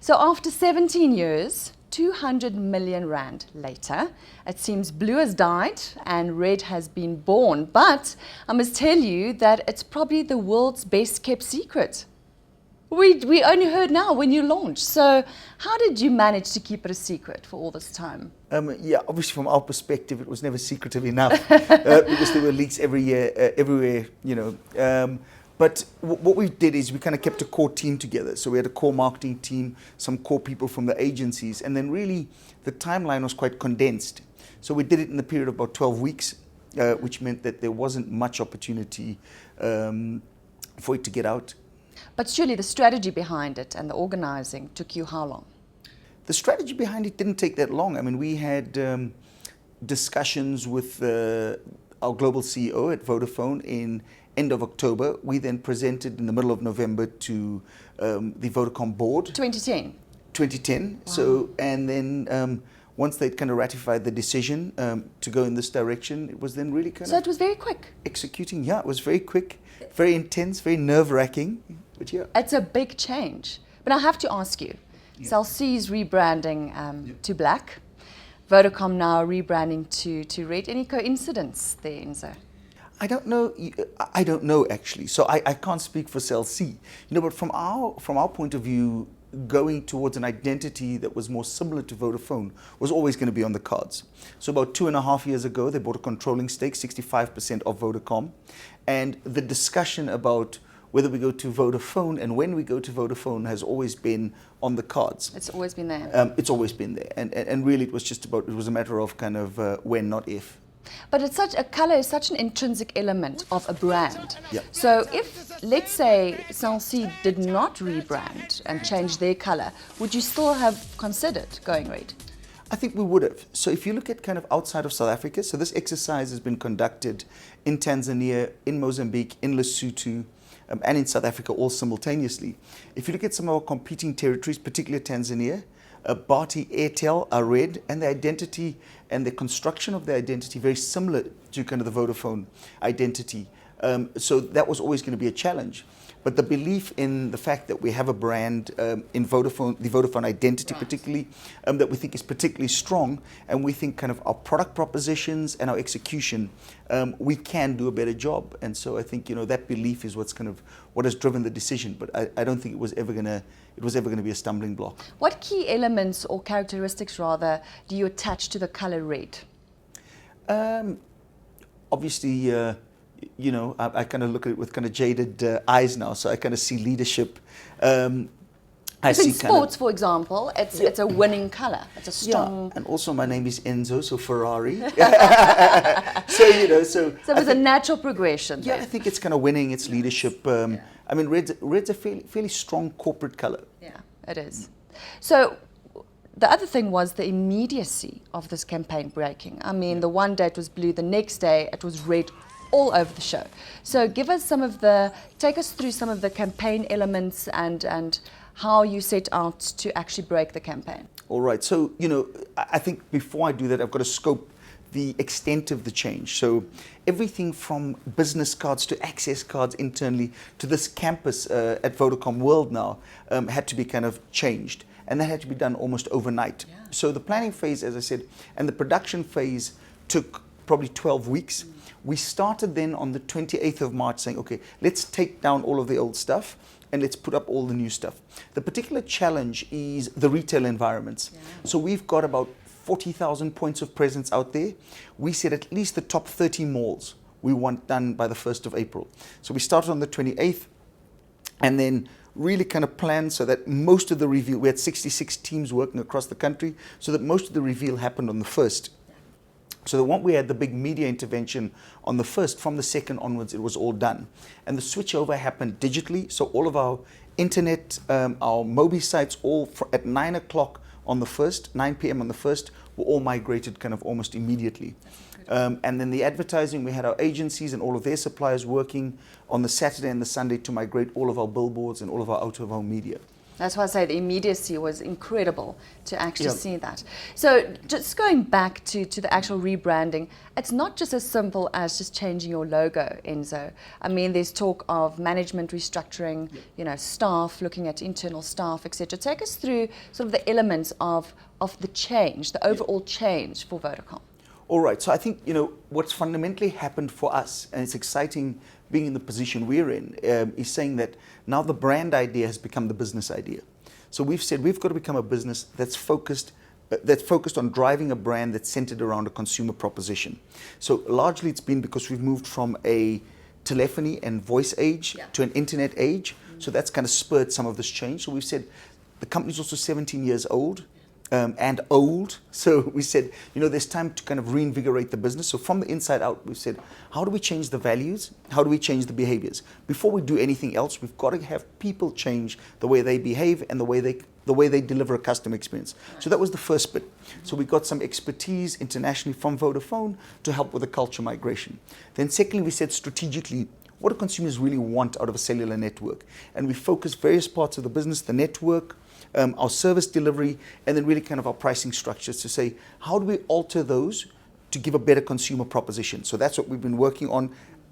So after 17 years, 200 million rand later, it seems blue has died and red has been born. But I must tell you that it's probably the world's best kept secret. We only heard now when you launched. So how did you manage to keep it a secret for all this time? Yeah, obviously from our perspective, it was never secretive enough because there were leaks every year, everywhere, you know. But what we did is we kind of kept a core team together. So we had a core marketing team, some core people from the agencies, and then really the timeline was quite condensed. So we did it in the period of about 12 weeks, which meant that there wasn't much opportunity for it to get out. But surely the strategy behind it and the organizing took you how long? The strategy behind it didn't take that long. I mean, we had discussions with our global CEO at Vodafone in end of October. We then presented in the middle of November to the Vodacom board. 2010? 2010. Wow. So, and then once they'd kind of ratified the decision to go in this direction, it was then really kind of... So it was very quick? Executing, yeah, it was very quick, very intense, very nerve-wracking, but yeah. It's a big change. But I have to ask you, Cell C's rebranding to black, Vodacom now rebranding to red. Any coincidence there, Enzo? I don't know. I don't know actually. So I can't speak for Cell C. You know, but from our point of view, going towards an identity that was more similar to Vodafone was always going to be on the cards. So about 2.5 years ago, they bought a controlling stake, 65% of Vodacom, and the discussion about whether we go to Vodafone and when we go to Vodafone has always been on the cards. It's always been there. It's always been there, and really it was just about, it was a matter of kind of when, not if. But it's such a color is such an intrinsic element of a brand. Yeah. So if, let's say, Cell C did not rebrand and change their color, would you still have considered going red? I think we would have. So if you look at kind of outside of South Africa, so this exercise has been conducted in Tanzania, in Mozambique, in Lesotho, and in South Africa all simultaneously. If you look at some of our competing territories, particularly Tanzania, Bharti Airtel are red, and the identity and the construction of the identity very similar to kind of the Vodafone identity. So that was always going to be a challenge. But the belief in the fact that we have a brand in Vodafone, the Vodafone identity particularly, that we think is particularly strong, and we think kind of our product propositions and our execution, we can do a better job. And so I think, you know, that belief is what's kind of what has driven the decision. But I don't think it was ever going to be a stumbling block. What key elements or characteristics rather do you attach to the color red? Obviously, you know, I kind of look at it with kind of jaded eyes now, so I kind of see leadership. I see in sports, for example, it's a winning color. It's a strong. Yeah, and also my name is Enzo, so Ferrari. So you know, so there's a natural progression. Yeah, I think it's kind of winning. It's leadership. I mean, red's a fairly strong corporate color. Yeah, it is. So the other thing was the immediacy of this campaign breaking. I mean, the one day it was blue, the next day it was red. All over the show. So take us through some of the campaign elements and how you set out to actually break the campaign. All right, so, you know, I think before I do that, I've got to scope the extent of the change. So everything from business cards to access cards internally to this campus at Vodacom World now had to be kind of changed. And that had to be done almost overnight. Yeah. So the planning phase, as I said, and the production phase took probably 12 weeks. We started then on the 28th of March saying, okay, let's take down all of the old stuff and let's put up all the new stuff. The particular challenge is the retail environments. Yeah. So we've got about 40,000 points of presence out there. We said at least the top 30 malls we want done by the 1st of April. So we started on the 28th and then really kind of planned so that most of the reveal, we had 66 teams working across the country, so that most of the reveal happened on the 1st. So the one we had the big media intervention on the 1st, from the 2nd onwards, it was all done. And the switchover happened digitally. So all of our internet, our Mobi sites, all at 9 o'clock on the 1st, 9 p.m. on the 1st, were all migrated kind of almost immediately. And then the advertising, we had our agencies and all of their suppliers working on the Saturday and the Sunday to migrate all of our billboards and all of our out-of-home media. That's why I say the immediacy was incredible to actually Yeah. see that. So just going back to the actual rebranding, it's not just as simple as just changing your logo, Enzo. I mean, there's talk of management restructuring, you know, staff, looking at internal staff, etc. Take us through sort of the elements of the change, the overall change for Vodacom. All right, so I think, you know, what's fundamentally happened for us, and it's exciting being in the position we're in, is saying that now the brand idea has become the business idea. So we've said we've got to become a business that's focused on driving a brand that's centered around a consumer proposition. So largely it's been because we've moved from a telephony and voice age to an internet age. So that's kind of spurred some of this change. So we've said the company's also 17 years old. And old. So we said, you know, there's time to kind of reinvigorate the business. So from the inside out, we've said, how do we change the values? How do we change the behaviors? Before we do anything else, we've got to have people change the way they behave and the way they deliver a customer experience. So that was the first bit. So we got some expertise internationally from Vodafone to help with the culture migration. Then secondly, we said strategically, what do consumers really want out of a cellular network? And we focused various parts of the business, the network, our service delivery, and then really kind of our pricing structures to say, how do we alter those to give a better consumer proposition? So that's what we've been working on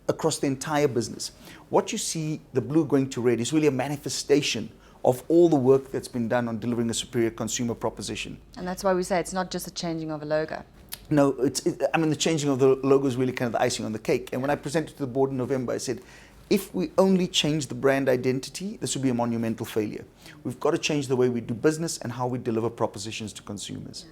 across the entire business. What you see, the blue going to red, is really a manifestation of all the work that's been done on delivering a superior consumer proposition. And that's why we say it's not just a changing of a logo. No, I mean, the changing of the logo is really kind of the icing on the cake. And when I presented to the board in November, I said, if we only change the brand identity, this would be a monumental failure. We've got to change the way we do business and how we deliver propositions to consumers.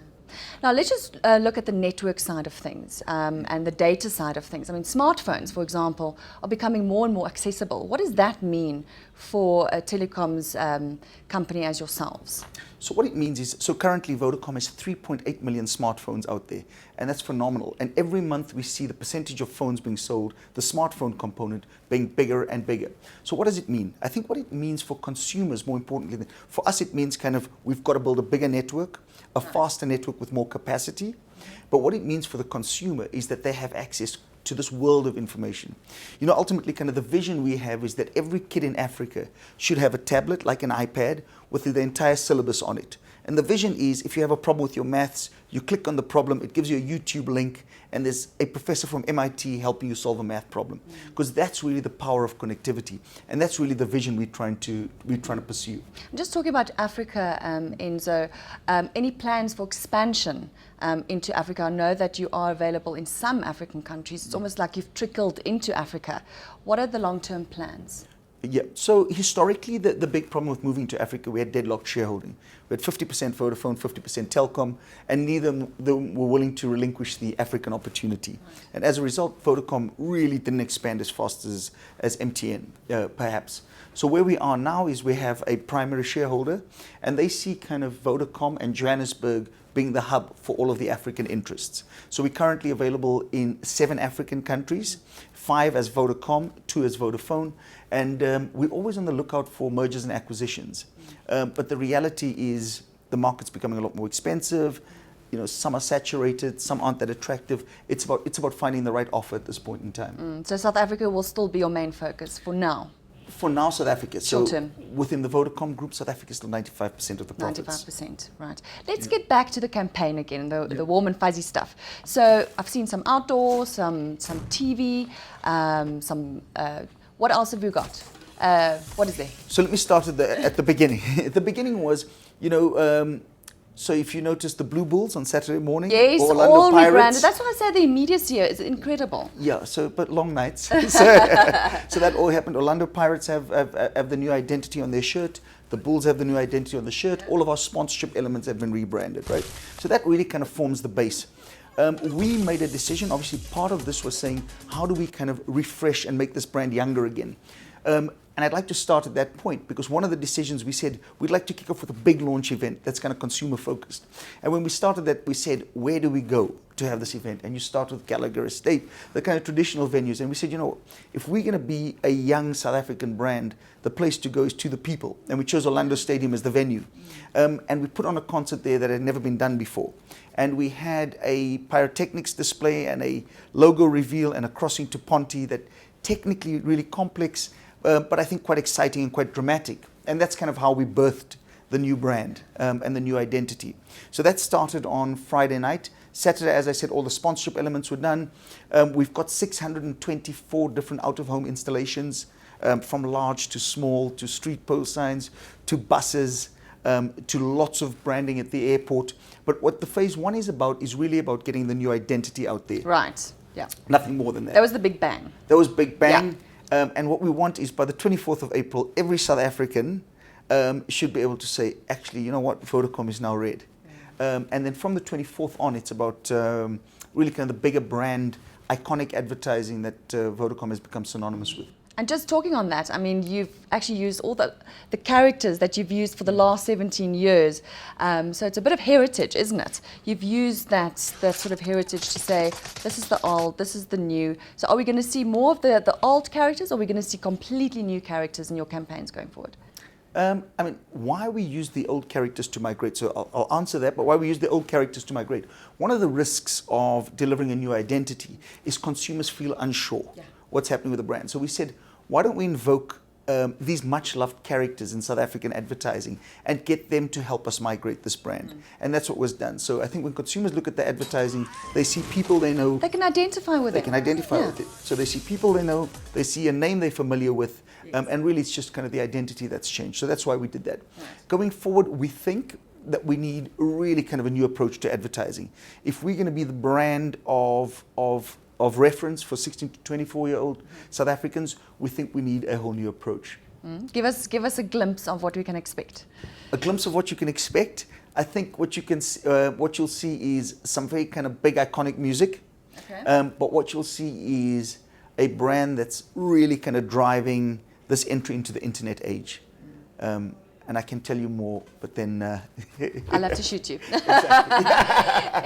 Now, let's just look at the network side of things and the data side of things. I mean, smartphones, for example, are becoming more and more accessible. What does that mean for a telecoms company as yourselves? So what it means is, so currently Vodacom has 3.8 million smartphones out there, and that's phenomenal. And every month we see the percentage of phones being sold, the smartphone component being bigger and bigger. So what does it mean? I think what it means for consumers, more importantly, for us it means kind of we've got to build a bigger network, a faster network with more capacity. But what it means for the consumer is that they have access to this world of information. You know, ultimately kind of the vision we have is that every kid in Africa should have a tablet like an iPad with the entire syllabus on it. And the vision is, if you have a problem with your maths, you click on the problem, it gives you a YouTube link, and there's a professor from MIT helping you solve a math problem. Because that's really the power of connectivity. And that's really the vision we're trying to pursue. Just talking about Africa, Enzo, any plans for expansion into Africa? I know that you are available in some African countries. It's almost like you've trickled into Africa. What are the long-term plans? Yeah, so historically, the big problem with moving to Africa, we had deadlocked shareholding. We had 50% Vodafone, 50% Telkom, and neither of them were willing to relinquish the African opportunity. Right. And as a result, Vodacom really didn't expand as fast as MTN, perhaps. So where we are now is we have a primary shareholder, and they see kind of Vodacom and Johannesburg being the hub for all of the African interests. So we're currently available in 7 African countries, 5 as Vodacom, 2 as Vodafone, and we're always on the lookout for mergers and acquisitions. But the reality is the market's becoming a lot more expensive. You know, some are saturated, some aren't that attractive. It's about finding the right offer at this point in time. So South Africa will still be your main focus for now? For now, South Africa. Short So term. within the Vodacom group, South Africa is still 95% of the profits. 95%, right. Let's get back to the campaign again, the warm and fuzzy stuff. So I've seen some outdoor, some TV, what else have you got? What is there? So let me start at the beginning. At the beginning was, you know, so if you notice the Blue Bulls on Saturday morning, Yes, or Orlando all Pirates. rebranded. That's why I say the immediacy here is incredible. Yeah, but long nights. so that all happened. Orlando Pirates have the new identity on their shirt. The Bulls have the new identity on the shirt. All of our sponsorship elements have been rebranded, right? So that really kind of forms the base. We made a decision. Obviously, part of this was saying, how do we kind of refresh and make this brand younger again? And I'd like to start at that point, because one of the decisions we said, we'd like to kick off with a big launch event that's kind of consumer focused. And when we started that, we said, where do we go to have this event? And you start with Gallagher Estate, the kind of traditional venues. And we said, you know, if we're going to be a young South African brand, the place to go is to the people. And we chose Orlando Stadium as the venue. And we put on a concert there that had never been done before. And we had a pyrotechnics display and a logo reveal and a crossing to Ponty that technically really complex, but I think quite exciting and quite dramatic. and that's kind of how we birthed the new brand and the new identity. So that started on Friday night. Saturday, as I said, all the sponsorship elements were done. We've got 624 different out-of-home installations, from large to small, to street post signs, to buses, to lots of branding at the airport. But what the phase one is about is really about getting the new identity out there. Right. Yeah. Nothing more than that. That was the big bang. That was big bang. Yeah. And what we want is by the 24th of April, every South African should be able to say, actually, you know what, Vodacom is now red. And then from the 24th on, it's about really kind of the bigger brand, iconic advertising that Vodacom has become synonymous with. And just talking on that, I mean, you've actually used all the characters that you've used for the last 17 years. So it's a bit of heritage, isn't it? You've used that sort of heritage to say, this is the old, this is the new. So are we going to see more of the old characters, or are we going to see completely new characters in your campaigns going forward? I mean, why we use the old characters to migrate, so I'll answer that, but why we use the old characters to migrate. One of the risks of delivering a new identity is consumers feel unsure what's happening with the brand. So we said, why don't we invoke these much-loved characters in South African advertising and get them to help us migrate this brand? And that's what was done. So I think when consumers look at the advertising, they see people they know. They can identify with it. They can identify with it. So they see people they know, they see a name they're familiar with, and really it's just kind of the identity that's changed. So that's why we did that. Right. Going forward, we think that we need really kind of a new approach to advertising. If we're going to be the brand of reference for 16 to 24-year-old South Africans, we think we need a whole new approach. Give us a glimpse of what we can expect. A glimpse of what you can expect. I think what you'll see is some very kind of big iconic music. Okay. But what you'll see is a brand that's really kind of driving this entry into the internet age. And I can tell you more, but then I'll have to shoot you. Exactly.